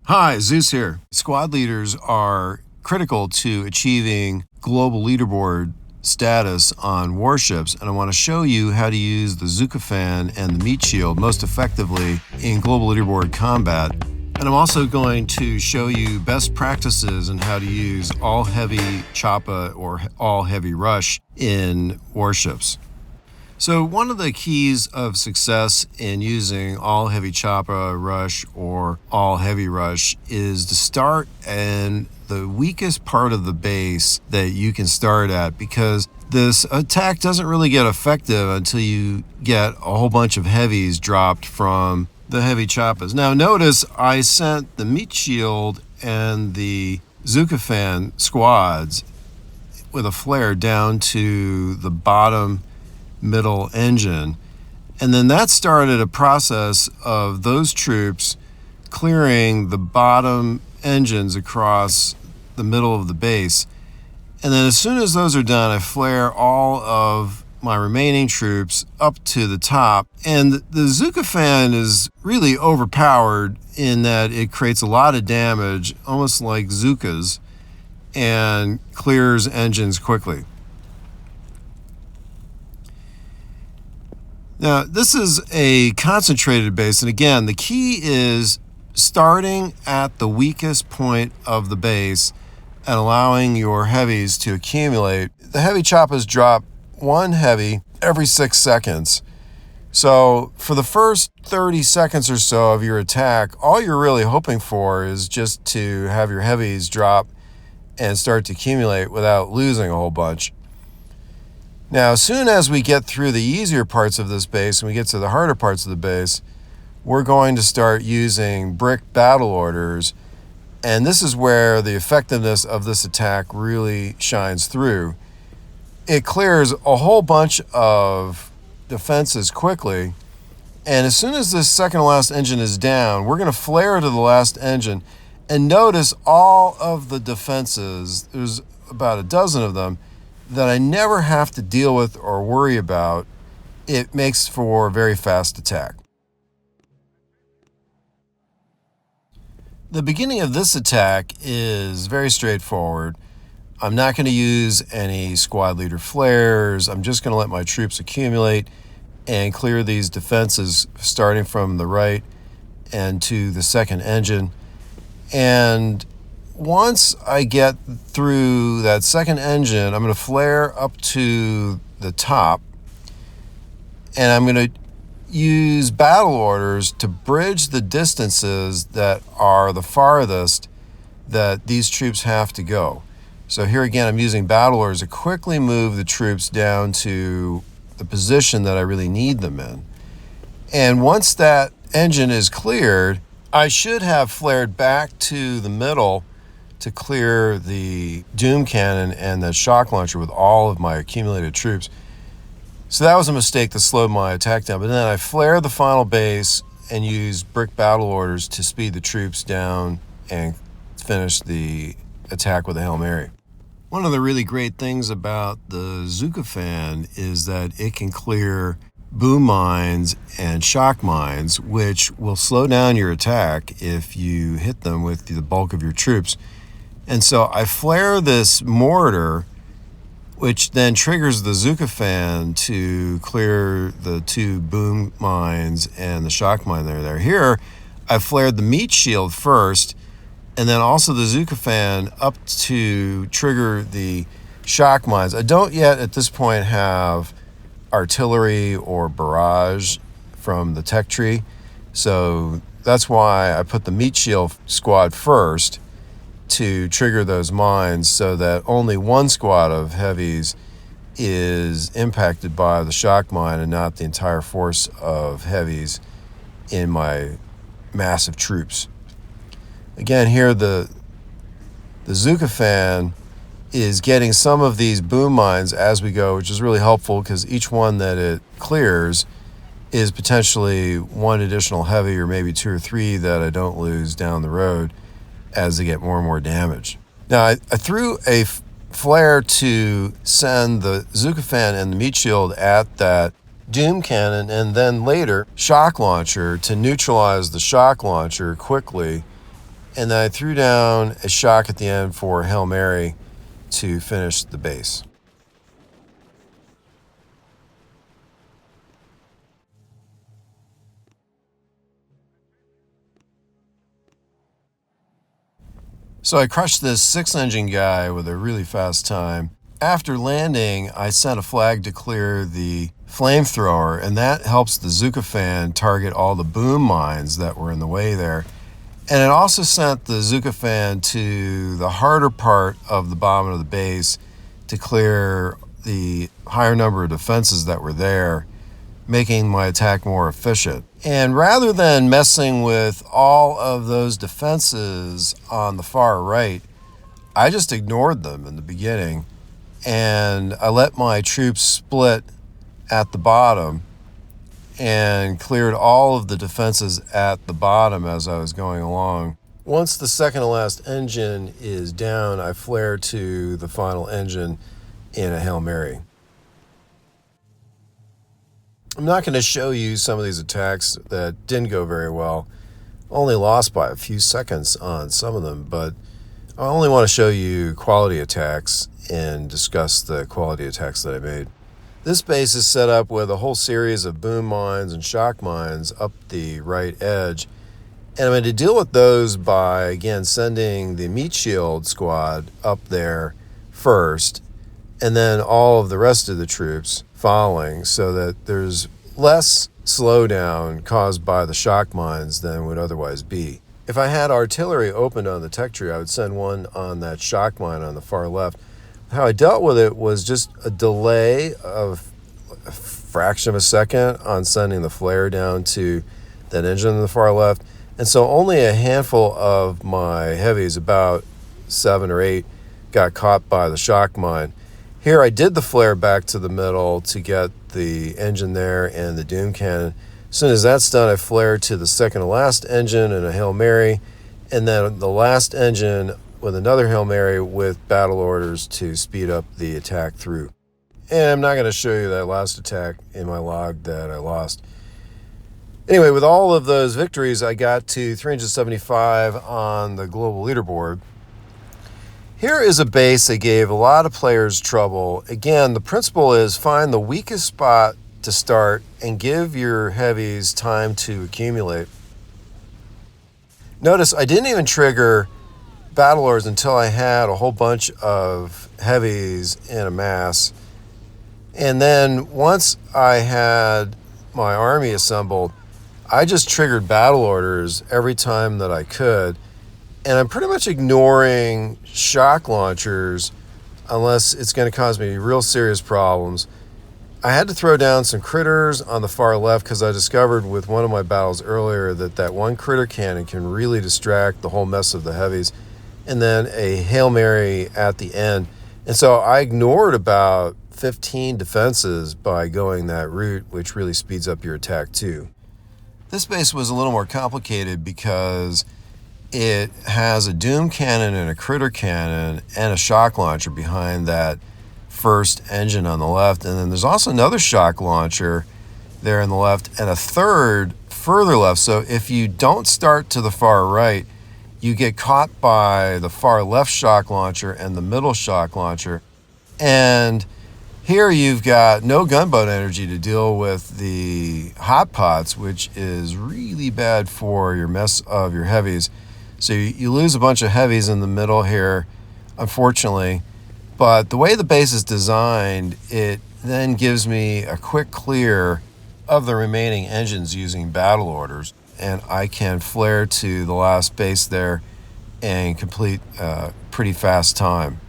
Hi, Zeus here. Squad leaders are critical to achieving global leaderboard status on warships, and I want to show you how to use the Zooka Fan and the Meatshield most effectively in global leaderboard combat. And I'm also going to show you best practices on how to use All Heavy Choppa or All Heavy Rush in warships. So one of the keys of success in using All Heavy Choppa Rush or All Heavy Rush is to start in the weakest part of the base that you can start at, because this attack doesn't really get effective until you get a whole bunch of heavies dropped from the Heavy Choppas. Now notice I sent the Meatshield and the Zooka Fan squads with a flare down to the bottom middle engine, and then that started a process of those troops clearing the bottom engines across the middle of the base. And then as soon as those are done, I flare all of my remaining troops up to the top. And the Zooka Fan is really overpowered in that it creates a lot of damage, almost like Zookas, and clears engines quickly. Now, this is a concentrated base, and again, the key is starting at the weakest point of the base and allowing your heavies to accumulate. The Heavy Choppas drop one heavy every 6 seconds. So for the first 30 seconds or so of your attack, all you're really hoping for is just to have your heavies drop and start to accumulate without losing a whole bunch. Now, as soon as we get through the easier parts of this base and we get to the harder parts of the base, we're going to start using brick battle orders. And this is where the effectiveness of this attack really shines through. It clears a whole bunch of defenses quickly. And as soon as this second to last engine is down, we're going to flare to the last engine. And notice all of the defenses, there's about a dozen of them, that I never have to deal with or worry about. It makes for a very fast attack. The beginning of this attack is very straightforward. I'm not going to use any squad leader flares. I'm just going to let my troops accumulate and clear these defenses starting from the right and to the second engine. And once I get through that second engine, I'm going to flare up to the top, and I'm going to use battle orders to bridge the distances that are the farthest that these troops have to go. So here again, I'm using battle orders to quickly move the troops down to the position that I really need them in. And once that engine is cleared, I should have flared back to the middle to clear the Doom Cannon and the shock launcher with all of my accumulated troops. So that was a mistake that slowed my attack down. But then I flared the final base and used brick battle orders to speed the troops down and finish the attack with a Hail Mary. One of the really great things about the Zooka Fan is that it can clear boom mines and shock mines, which will slow down your attack if you hit them with the bulk of your troops. And so I flare this mortar, which then triggers the Zooka Fan to clear the two boom mines and the shock mine that are there. Here, I flared the Meatshield first, and then also the Zooka Fan up to trigger the shock mines. I don't yet at this point have artillery or barrage from the tech tree, so that's why I put the Meatshield squad first to trigger those mines, so that only one squad of heavies is impacted by the shock mine and not the entire force of heavies in my massive troops. Again, here the Zooka Fan is getting some of these boom mines as we go, which is really helpful because each one that it clears is potentially one additional heavy, or maybe two or three that I don't lose down the road as they get more and more damage. Now, I threw a flare to send the Zooka Fan and the Meatshield at that Doom Cannon, and then later shock launcher to neutralize the shock launcher quickly and then I threw down a shock at the end for Hail Mary to finish the base. So I crushed this 6-engine guy with a really fast time. After landing, I sent a flag to clear the flamethrower, and that helps the Zooka Fan target all the boom mines that were in the way there. And it also sent the Zooka Fan to the harder part of the bottom of the base to clear the higher number of defenses that were there, making my attack more efficient. And rather than messing with all of those defenses on the far right, I just ignored them in the beginning, and I let my troops split at the bottom and cleared all of the defenses at the bottom as I was going along. Once the second to last engine is down, I flare to the final engine in a Hail Mary. I'm not going to show you some of these attacks that didn't go very well. Only lost by a few seconds on some of them, but I only want to show you quality attacks and discuss the quality attacks that I made. This base is set up with a whole series of boom mines and shock mines up the right edge, and I'm going to deal with those by, again, sending the Meatshield squad up there first, and then all of the rest of the troops following, so that there's less slowdown caused by the shock mines than would otherwise be. If I had artillery opened on the tech tree, I would send one on that shock mine on the far left. How I dealt with it was just a delay of a fraction of a second on sending the flare down to that engine on the far left. And so only a handful of my heavies, about 7 or 8, got caught by the shock mine. Here I did the flare back to the middle to get the engine there and the doom cannon. As soon as that's done, I flare to the second to last engine in a Hail Mary, and then the last engine with another Hail Mary with battle orders to speed up the attack through. And I'm not going to show you that last attack in my log that I lost. Anyway, with all of those victories, I got to 375 on the global leaderboard. Here is a base that gave a lot of players trouble. Again, the principle is find the weakest spot to start and give your heavies time to accumulate. Notice I didn't even trigger battle orders until I had a whole bunch of heavies in a mass. And then once I had my army assembled, I just triggered battle orders every time that I could. And I'm pretty much ignoring shock launchers unless it's going to cause me real serious problems. I had to throw down some critters on the far left because I discovered with one of my battles earlier that one critter cannon can really distract the whole mess of the heavies. And then a Hail Mary at the end. And so I ignored about 15 defenses by going that route, which really speeds up your attack too. This base was a little more complicated because it has a doom cannon and a critter cannon and a shock launcher behind that first engine on the left. And then there's also another shock launcher there on the left and a third further left. So if you don't start to the far right, you get caught by the far left shock launcher and the middle shock launcher. And here you've got no gunboat energy to deal with the hot pots, which is really bad for your mess of your heavies. So you lose a bunch of heavies in the middle here, unfortunately. But the way the base is designed, it then gives me a quick clear of the remaining engines using battle orders. And I can flare to the last base there and complete a pretty fast time.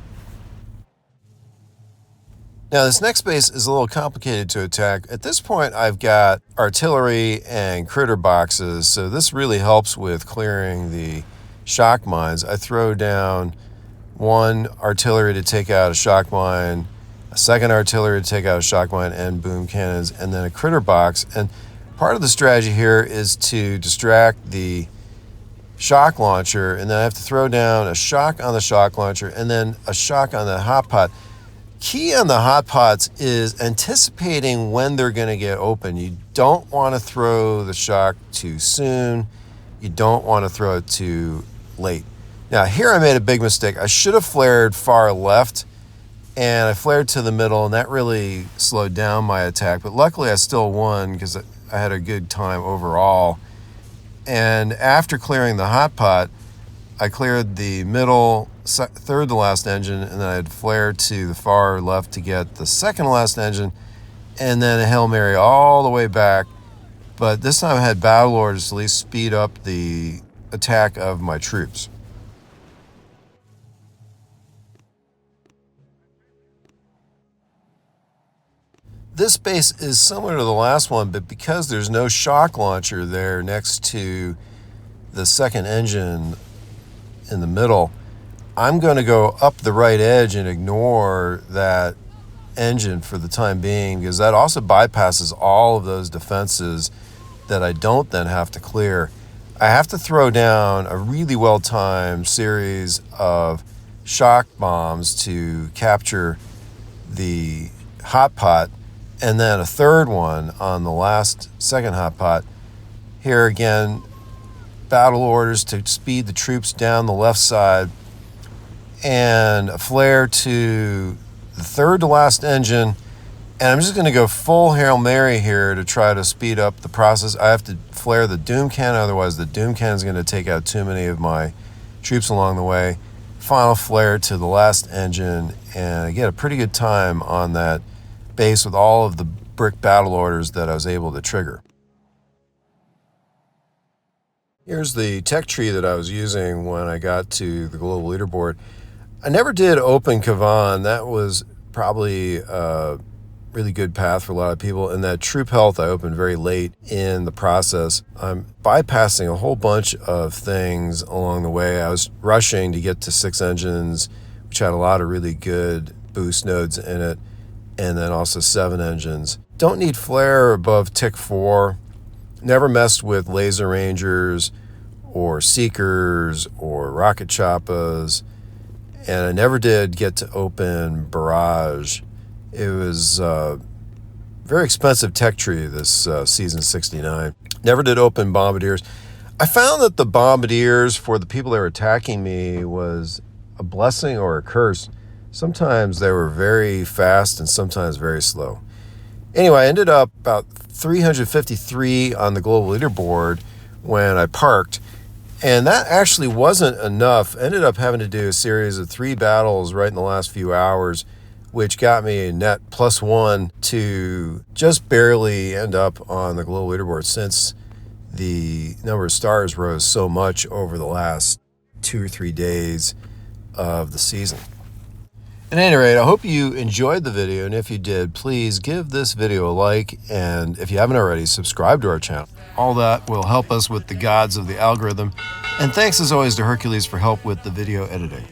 Now this next base is a little complicated to attack. At this point I've got artillery and critter boxes, so this really helps with clearing the shock mines. I throw down one artillery to take out a shock mine, a second artillery to take out a shock mine and boom cannons, and then a critter box. And part of the strategy here is to distract the shock launcher, and then I have to throw down a shock on the shock launcher and then a shock on the hot pot. Key on the hot pots is anticipating when they're going to get open. You don't want to throw the shock too soon. You don't want to throw it too late. Now here I made a big mistake. I should have flared far left, and I flared to the middle, and that really slowed down my attack. But luckily I still won because I had a good time overall. And after clearing the hot pot, I cleared the middle, third to last engine, and then I had flared to the far left to get the second to last engine, and then a Hail Mary all the way back. But this time I had battle orders to at least speed up the attack of my troops. This base is similar to the last one, but because there's no shock launcher there next to the second engine in the middle, I'm going to go up the right edge and ignore that engine for the time being, because that also bypasses all of those defenses that I don't then have to clear. I have to throw down a really well-timed series of shock bombs to capture the hot pot, and then a third one on the second hot pot. Here again, battle orders to speed the troops down the left side, and a flare to the third to last engine. And I'm just going to go full Hail Mary here to try to speed up the process. I have to flare the Doom Cannon, otherwise the Doom Cannon is going to take out too many of my troops along the way. Final flare to the last engine, and I get a pretty good time on that base with all of the brick battle orders that I was able to trigger. Here's the tech tree that I was using when I got to the global leaderboard. I never did open Kavan. That was probably a really good path for a lot of people. And that troop health I opened very late in the process. I'm bypassing a whole bunch of things along the way. I was rushing to get to 6 engines, which had a lot of really good boost nodes in it, and then also 7 engines. Don't need flare above tick 4. Never messed with laser rangers or seekers or rocket choppas, and I never did get to open barrage. It was a very expensive tech tree this season 69. Never did open bombardiers. I found that the bombardiers for the people that were attacking me was a blessing or a curse. Sometimes they were very fast and sometimes very slow. Anyway, I ended up about 353 on the global leaderboard when I parked, and that actually wasn't enough. I ended up having to do a series of 3 battles right in the last few hours, which got me a net +1 to just barely end up on the global leaderboard, since the number of stars rose so much over the last 2 or 3 days of the season. At any rate, I hope you enjoyed the video, and if you did, please give this video a like, and if you haven't already, subscribe to our channel. All that will help us with the gods of the algorithm, and thanks as always to Hercules for help with the video editing.